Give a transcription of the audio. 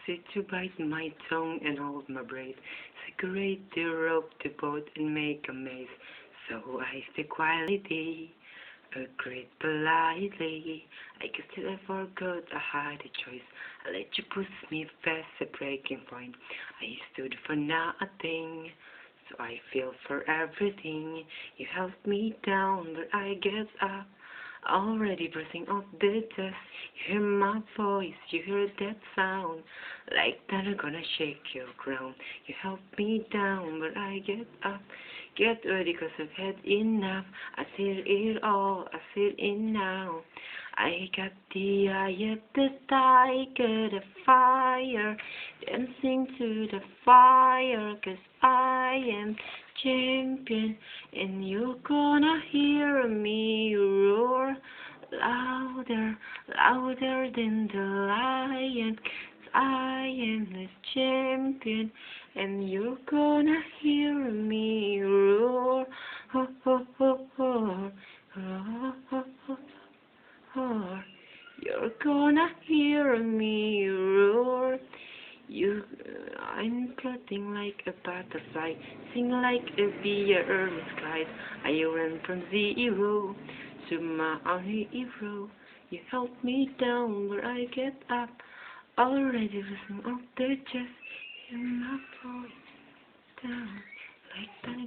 it to bite my tongue and hold my breath. Separate the rope, the boat, and make a maze. So I stay quietly, agreed politely. I guess that I forgot I had a choice. I let you push me past the breaking point. I stood for nothing, so I feel for everything. You held me down, but I get up. Already brushing off the dust. You hear my voice, you hear that sound. Like thunder gonna shake your ground. You held me down, but I get up. Get ready, cause I've had enough. I see it all, I see it now. I got the eye of the tiger, the fire, dancing to the fire, cause I am champion, and you're gonna hear me roar louder, louder than the lion, 'cause I am the champion, and you're gonna hear me roar, ho, ho, ho, ho, ho, ho, ho, ho. You're gonna hear me roar. I'm floating like a butterfly, sing like a bee, early skies. I ran from zero to my own hero. You held me down, where I get up. Already losing all the chest in my voice down like that.